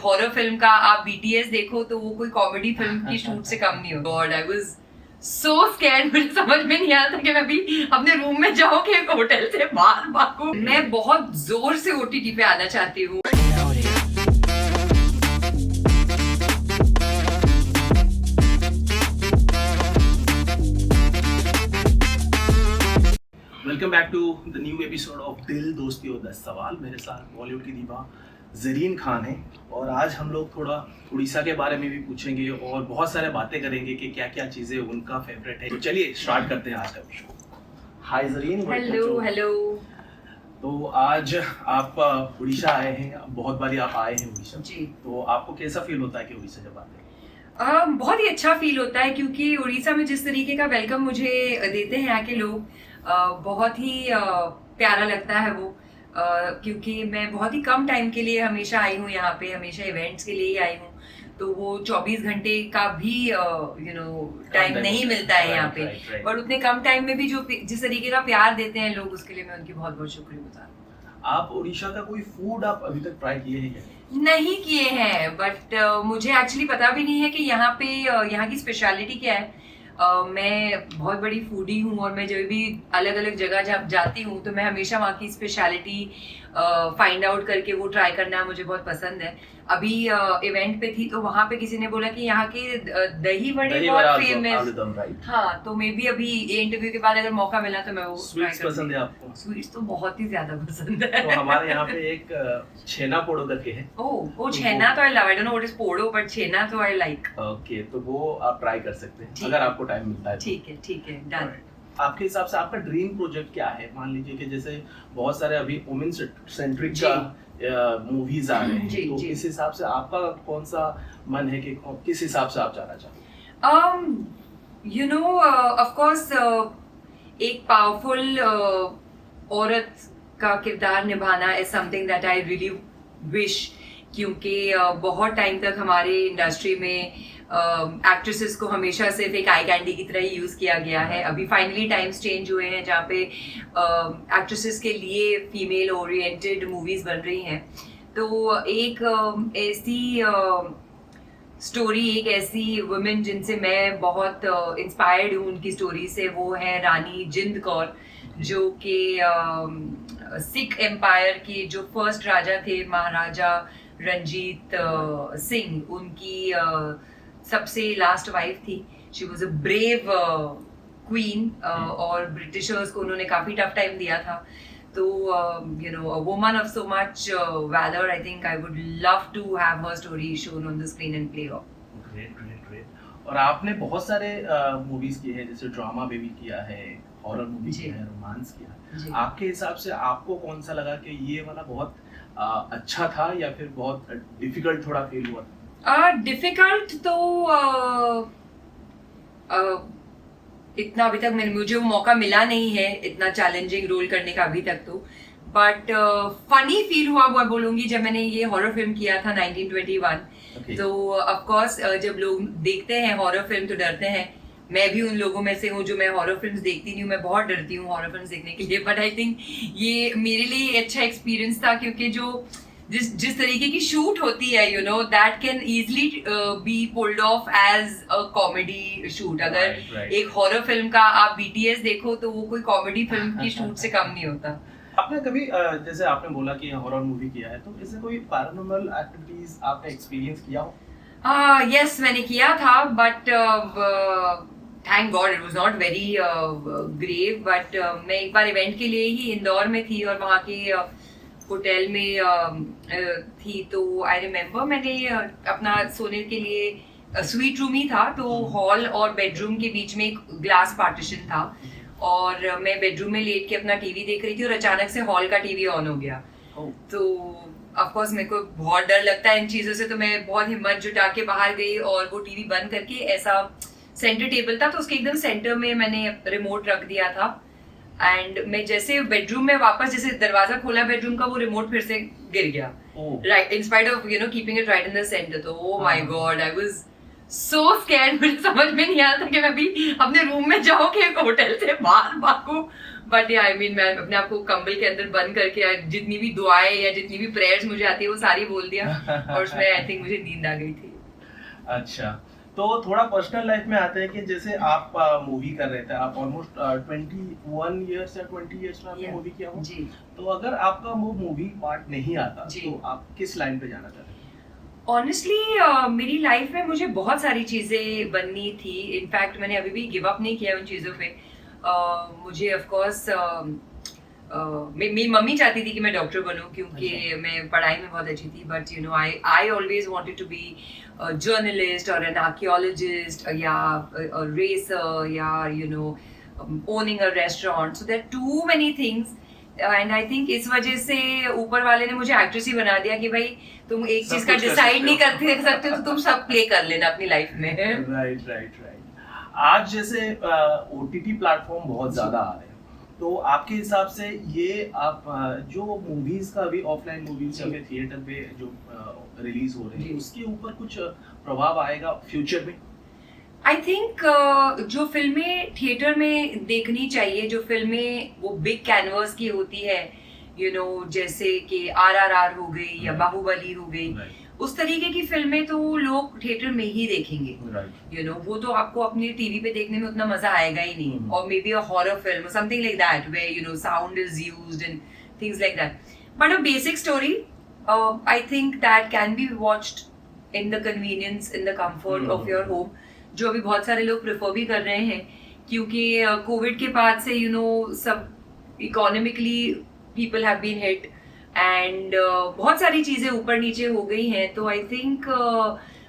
Horror film का आप BTS देखो तो वो कोई कॉमेडी फिल्म की शूट से कम नहीं हो। God, I was so scared, मुझे समझ में नहीं आता कि मैं अभी अपने रूम में जाऊं कि होटल से बाहर भागूं। मैं बहुत जोर से ओटीटी पे आना चाहती हूँ। Welcome back to the new episode of Dil Dosti और 10 सवाल। मेरे साथ बॉलीवुड की दीवा जरीन खान है और आज हम लोग थोड़ा उड़ीसा के बारे में भी पूछेंगे और बहुत सारे बातें करेंगे कि क्या क्या चीज़ें उनका फेवरेट है। तो चलिए स्टार्ट करते हैं आज का show. Hi Zareen. Hello hello. तो आज आप उड़ीसा आए हैं, बहुत बारी आप आए हैं उड़ीसा जी। तो आपको कैसा फील होता है कि उड़ीसा जब आते हैं? बहुत ही अच्छा फील होता है क्योंकि उड़ीसा में जिस तरीके का वेलकम मुझे देते हैं यहाँ के लोग, बहुत ही प्यारा लगता है वो। क्योंकि मैं बहुत ही कम टाइम के लिए हमेशा आई हूँ यहाँ पे, हमेशा इवेंट्स के लिए ही आई हूँ, तो वो 24 घंटे का भी टाइम नहीं मिलता है यहाँ पे। पर उतने कम टाइम में भी जो जिस तरीके का प्यार देते हैं लोग, उसके लिए मैं उनकी बहुत बहुत शुक्रगुजार हूँ। आप उड़ीसा का कोई फूड आप अभी तक ट्राई किए हैं क्या? नहीं किए हैं, बट मुझे एक्चुअली पता भी नहीं है कि यहाँ पे यहाँ की स्पेशलिटी क्या है। मैं बहुत बड़ी फूडी हूँ और मैं जब भी अलग अलग जगह जब जाती हूँ तो मैं हमेशा वहाँ की स्पेशलिटी फाइंड आउट करके वो ट्राई करना मुझे बहुत पसंद है। अभी इवेंट पे थी तो वहाँ पे किसी ने बोला कि यहाँ के दही बड़े बहुत फेमस। हाँ, तो मे बी अभी ये इंटरव्यू के बाद अगर मौका मिला तो मैं वो स्वीट्स पसंद है आपको? स्वीट्स तो बहुत ही ज्यादा पसंद है। तो हमारे यहाँ पे एक छेना पोड़ो करके है। ओ छेना तो I love. I don't know what is poda, but chhena तो आई लाइक। ओके, तो वो आप ट्राई कर सकते हैं अगर आपको टाइम मिलता है। ठीक है, डन। आपके हिसाब से आपका ड्रीम प्रोजेक्ट क्या है? मान लीजिए कि जैसे बहुत सारे अभी वुमेन सेंट्रिक का मूवीज आ रहे हैं, तो इस हिसाब से आपका कौन सा मन है कि किस हिसाब से आप जाना चाहते हैं? ऑफ कोर्स एक पावरफुल औरत का किरदार निभाना is something that I really wish, क्योंकि बहुत टाइम तक हमारे इंडस्ट्री में एक्ट्रेसेस को हमेशा सिर्फ एक आई कैंडी की तरह ही यूज किया गया है। अभी फाइनली टाइम्स चेंज हुए हैं जहाँ पे एक्ट्रेसेस के लिए फीमेल ओरिएंटेड मूवीज बन रही हैं। तो एक ऐसी स्टोरी, एक ऐसी वुमेन जिनसे मैं बहुत इंस्पायर्ड हूँ उनकी स्टोरी से, वो है रानी जिंद कौर, जो कि सिख एम्पायर के जो फर्स्ट राजा थे, महाराजा रंजीत सिंह, उनकी सबसे लास्ट वाइफ थी। She was a brave queen और ब्रिटिशर्स को उन्होंने काफी टफ टाइम दिया था। तो a woman of so much valor, I think I would love to have her story shown on the screen and play off. Great. और आपने बहुत सारे मूवीज किए हैं, जैसे ड्रामा में भी किया है, हॉरर मूवी किया है, रोमांस किया है। आपके हिसाब से आपको कौन सा लगा कि ये वाला बहुत अच्छा था या फिर बहुत डिफिकल्ट थोड़ा फील हुआ? डिफिकल्ट तो इतना अभी तक मुझे वो मौका मिला नहीं है इतना चैलेंजिंग रोल करने का अभी तक तो। बट फनी फील हुआ वो बोलूंगी जब मैंने ये हॉरर फिल्म किया था 1921। तो ऑफ कोर्स जब लोग देखते हैं हॉरर फिल्म तो डरते हैं। मैं भी उन लोगों में से हूँ जो मैं हॉरर फिल्म्स देखती नहीं हूँ, मैं बहुत डरती हूँ हॉरर फिल्म्स देखने के लिए। बट आई थिंक ये मेरे लिए अच्छा एक्सपीरियंस था, क्योंकि जो जिस तरीके की शूट होती है that can easily be pulled off as a comedy shoot. अगर एक हॉरर फिल्म का आप बीटीएस देखो तो वो कोई कॉमेडी फिल्म की शूट से कम नहीं होता। आपने कभी जैसे आपने बोला कि हॉरर मूवी किया है, तो इससे कोई पैरानॉर्मल एक्टिविटीज आपने एक्सपीरियंस किया हो? यस, मैंने किया था, but thank God it was not very grave. But मैं एक बार इवेंट के लिए ही इंदौर में थी और वहाँ के होटल में थी, तो आई रिमेम्बर मैंने अपना सोने के लिए स्वीट रूम ही था, तो हॉल और बेडरूम के बीच में एक ग्लास पार्टीशन था और मैं बेडरूम में लेट के अपना टीवी देख रही थी और अचानक से हॉल का टीवी ऑन हो गया। तो ऑफ कोर्स मेरे को बहुत डर लगता है इन चीज़ों से, तो मैं बहुत हिम्मत जुटा के बाहर गई और वो टीवी बंद करके, ऐसा सेंटर टेबल था तो उसके एकदम सेंटर में मैंने रिमोट रख दिया था। एंड मैं जैसे बेडरूम में वापस जैसे दरवाजा खोला बेडरूम का, वो रिमोट फिर से गिर गया, right in spite of keeping it right in the center. तो oh my god, I was so scared, मुझे समझ में नहीं आता कि मैं अभी अपने रूम में जाऊँ कि एक होटल से बाहर भागूं. बट आई मीन मैं अपने आप को कंबल के अंदर बंद करके जितनी भी दुआएं या जितनी भी प्रेयर्स मुझे आती है वो सारी बोल दिया और उसमें आई थिंक मुझे नींद आ गई थी. अच्छा, तो थोड़ा पर्सनल लाइफ में आते हैं कि जैसे आप मूवी कर रहे थे, आप ऑलमोस्ट 21 इयर्स या 20 इयर्स में आपने मूवी किया हो जी. तो अगर आपका वो मूवी पार्ट नहीं आता जी. तो आप किस लाइन पे जाना चाहते हैं? ऑनेस्टली मेरी लाइफ में मुझे बहुत सारी चीज़ें बननी थी. इनफैक्ट मैंने अभी भी गिव अप नहीं किया उन चीज़ों पे. मुझे ऑफ कोर्स मेरी मम्मी चाहती थी कि मैं डॉक्टर बनूं क्योंकि मैं पढ़ाई में बहुत अच्छी थी. But you know I always wanted to be journalist और एन आर्कियोलॉजिस्ट या रेसर या you know owning a restaurant. So there too many things and I think इस वजह से ऊपर वाले ने मुझे एक्ट्रेस ही बना दिया कि भाई तुम एक चीज का डिसाइड नहीं करते सकते तो तुम सब प्ले कर लेना अपनी लाइफ में. Right right right. आज जैसे ओटीटी प्लेटफॉर्म बहुत ज्यादा आ रहे हैं तो आपके हिसाब से ये आप जो मूवीज का अभी ऑफलाइन मूवीज या फिर थिएटर पे जो रिलीज हो रहे हैं उसके ऊपर कुछ प्रभाव आएगा फ्यूचर में? आई थिंक जो फिल्में थिएटर में देखनी चाहिए, जो फिल्में वो बिग कैनवस की होती है यू नो जैसे कि RRR हो गई या बाहुबली हो गई, उस तरीके की फिल्में तो लोग थिएटर में ही देखेंगे. यू नो वो तो आपको अपनी टीवी पे देखने में उतना मजा आएगा ही नहीं. और maybe a horror film something like that where you know sound is used and things like that. But a basic story I think that can be watched in the convenience in the comfort of your home, जो अभी बहुत सारे लोग prefer भी कर रहे हैं क्योंकि कोविड के बाद से यू नो सब economically people have been hit and बहुत सारी चीजें ऊपर नीचे हो गई हैं. तो I think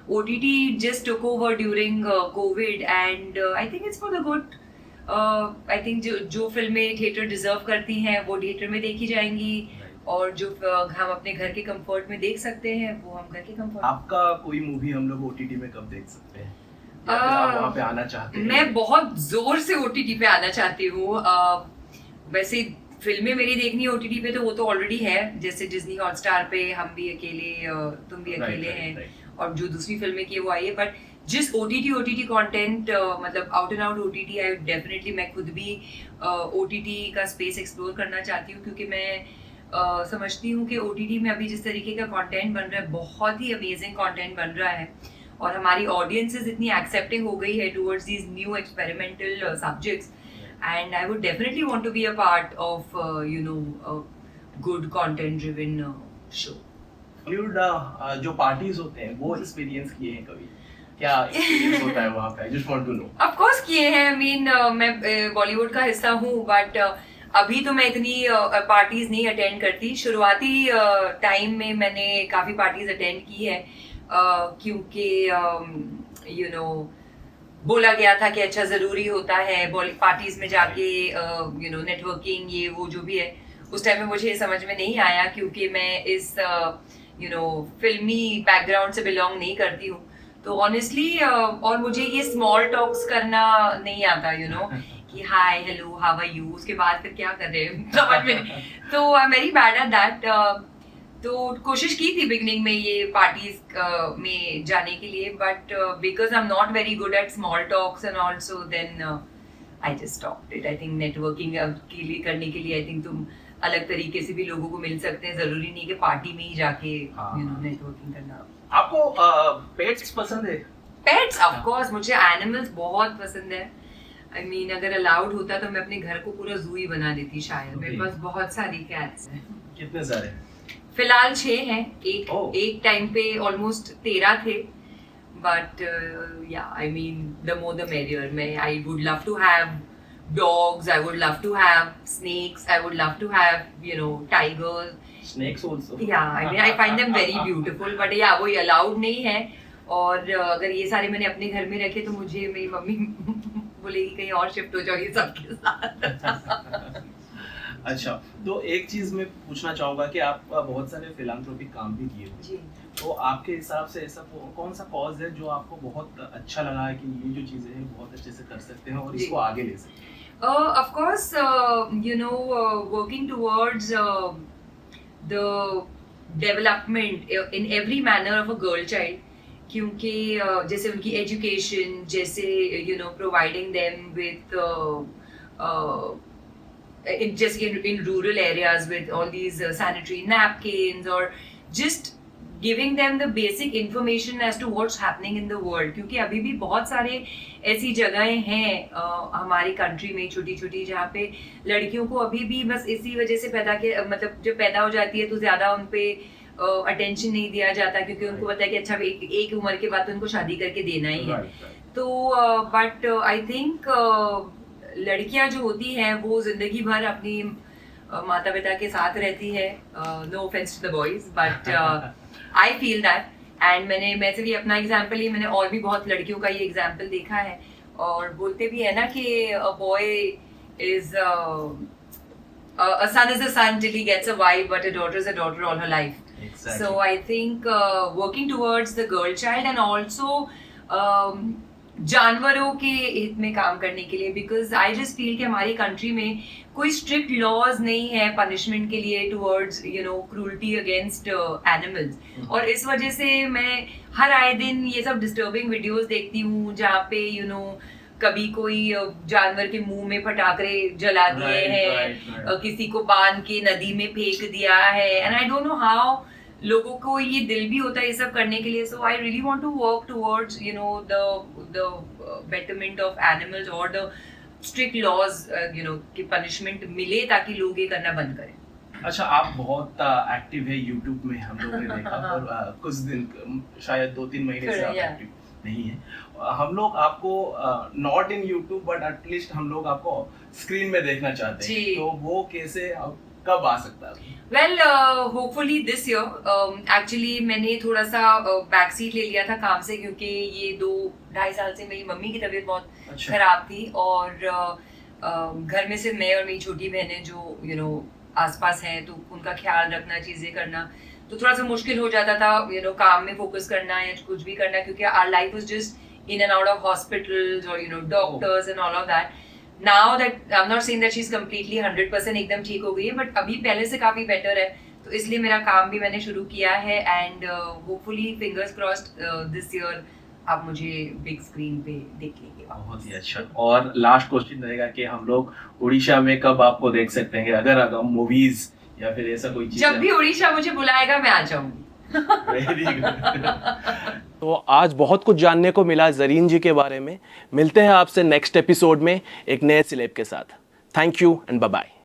OTT just took over during COVID and I think it's for the good. I think जो फिल्में थिएटर डिजर्व करती हैं वो थिएटर में देखी जाएंगी और जो हम अपने घर के कंफर्ट में देख सकते हैं वो हम घर के कंफर्ट. आपका कोई मूवी हम लोग OTT में कब देख सकते हैं? आप वहाँ पे आना चाहते हैं? मैं बहुत जोर से OTT पे आना चाहती हूँ. वैसे फिल्में मेरी देखनी है OTT पे तो वो तो ऑलरेडी है, जैसे डिज्नी हॉटस्टार पे हम भी अकेले तुम भी अकेले हैं और जो दूसरी फिल्में की वो आई है. बट जिस OTT कंटेंट मतलब out and out OTT I definitely मैं खुद भी OTT का स्पेस एक्सप्लोर करना चाहती हूँ क्योंकि मैं समझती हूँ कि OTT में अभी जिस तरीके का कंटेंट बन रहा है बहुत ही अमेजिंग कंटेंट बन रहा है और हमारी ऑडियंसेस इतनी एक्सेप्टिंग हो गई है towards these new experimental subjects. And I would definitely want to be a part of, you know, a good content-driven show. Hollywood जो parties होते हैं वो experience किए हैं कभी? क्या experience होता है वहाँ पे? I just want to know. Of course किए हैं. I mean मैं Bollywood का हिस्सा हूँ, but अभी तो मैं इतनी parties नहीं attend करती. शुरुआती time में मैंने काफी parties attend की है क्योंकि you know बोला गया था कि अच्छा ज़रूरी होता है पार्टीज में जाके यू नो नेटवर्किंग ये वो जो भी है. उस टाइम में मुझे समझ में नहीं आया क्योंकि मैं इस यू नो फिल्मी बैकग्राउंड से बिलोंग नहीं करती हूँ. तो ऑनेस्टली और मुझे ये स्मॉल टॉक्स करना नहीं आता यू नो कि hi hello how are you, उसके बाद फिर क्या कर रहे हैं समझ में नहीं. तो I am very bad at that. तो कोशिश की थी बिगनिंग में ये पार्टीज में जाने के लिए but because I am not very good at small talks and also then I just stopped it. I think networking के लिए करने के लिए आई थिंक तुम अलग तरीके से भी लोगों को मिल सकते हैं, जरूरी नहीं कि पार्टी में ही जाके यू नो नेटवर्किंग करना. आपको पेट्स पसंद है? पेट्स ऑफ कोर्स, मुझे एनिमल्स बहुत पसंद है. आई मीन अगर अलाउड होता तो मैं अपने घर को पूरा जू ही बना देती शायद. मेरे पास बहुत सारी कैट्स हैं. कितने सारे? फिलहाल 6 हैं. एक टाइम पे ऑलमोस्ट 13 थे but yeah I mean the more the merrier. मैं I would love to have dogs, I would love to have snakes, I would love to have you know tigers. Snakes also? Yeah, I mean I find them very beautiful but yeah वो allowed नहीं है. और अगर ये सारे मैंने अपने घर में रखे तो मुझे मेरी मम्मी बोलेगी कहीं और शिफ्ट हो जाओ ये सबके साथ. अच्छा, तो एक चीज मैं पूछना चाहूंगा कि आप बहुत सारे फिलैंथ्रोपिक काम भी किए हुए हैं, तो आपके हिसाब से ऐसा कौन सा कॉज है जो आपको बहुत अच्छा लगा है कि ये जो चीजें हैं बहुत अच्छे से कर सकते हैं और इसको आगे ले सकते हैं? Of course, you know, working towards the development in every manner of a girl child क्योंकि जैसे उनकी एजुकेशन, जैसे प्रोवाइडिंग देम विथ जैसे in rural areas with all these sanitary napkins, or just giving them the basic information as to what's happening in the world. क्योंकि अभी भी बहुत सारे ऐसी जगहें हैं हमारी कंट्री में छोटी छोटी जहाँ पे लड़कियों को अभी भी बस इसी वजह से मतलब जब पैदा हो जाती है तो ज्यादा उन पे अटेंशन नहीं दिया जाता, क्योंकि उनको पता है कि अच्छा एक उम्र के बाद तो उनको शादी करके देना ही है। तो बट आई थिंक लड़कियां जो होती हैं वो जिंदगी भर अपनी माता पिता के साथ रहती है। No offence to the boys, but I feel that, and मैं सिर्फ अपना एग्जाम्पल ही, मैंने और भी बहुत लड़कियों का ये एग्जाम्पल देखा है। और बोलते भी है ना कि a boy is a son is a son till he gets a wife, but a daughter is a daughter all her life. Exactly. So I think working towards the girl child, and also जानवरों के हित में काम करने के लिए, because I just feel कि हमारी कंट्री में कोई स्ट्रिक्ट लॉज नहीं है पनिशमेंट के लिए टुवर्ड्स क्रूल्टी अगेंस्ट एनिमल्स। और इस वजह से मैं हर आए दिन ये सब डिस्टर्बिंग वीडियोस देखती हूँ जहाँ पे कभी कोई जानवर के मुंह में पटाखे जला दिए हैं, किसी को बांध के नदी में फेंक दिया है, and I don't know how लोगों को ये दिल भी होता है ये सब करने के लिए। So I really want to work towards the betterment of animals, और द स्ट्रिक्ट लॉज कि पनिशमेंट मिले ताकि लोग ये करना बंद करें। अच्छा, आप बहुत एक्टिव है यूट्यूब में, हम लोगों ने देखा, और कुछ दिन शायद 2-3 महीने से आप एक्टिव नहीं है। हम लोग आपको not in YouTube but at least हम लोग आपको स्क्रीन में देखना चाहते हैं, तो वो कैसे कब आ सकता है? Well hopefully this year. Actually मैंने थोड़ा सा बैक सीट ले लिया था काम से, क्योंकि ये 2-2.5 साल से मेरी मम्मी की तबीयत बहुत खराब थी, और घर में सिर्फ मैं और मेरी छोटी बहनें जो आसपास हैं, तो उनका ख्याल रखना, चीजें करना तो थोड़ा सा मुश्किल हो जाता था, काम में फोकस करना या कुछ भी करना, क्योंकि our life was just in and out of hospitals और doctors and all of that. Now that I am not saying that she is completely 100% एकदम ठीक हो गई है, बट अभी पहले से काफी बेटर है, तो इसलिए मेरा काम भी मैंने शुरू किया है, and hopefully fingers crossed this year आप मुझे बिग स्क्रीन पे देख लेंगे। बहुत ही अच्छा। और लास्ट क्वेश्चन रहेगा कि हम लोग उड़ीसा में कब आपको देख सकते हैं, अगर मूवीज या फिर ऐसा कोई चीज? जब भी उड़ीसा मुझे बुलाएगा मैं आ जाऊंगी। Very good. तो आज बहुत कुछ जानने को मिला ज़रीन जी के बारे में। मिलते हैं आपसे नेक्स्ट एपिसोड में एक नए सिलेब के साथ। Thank you and bye bye.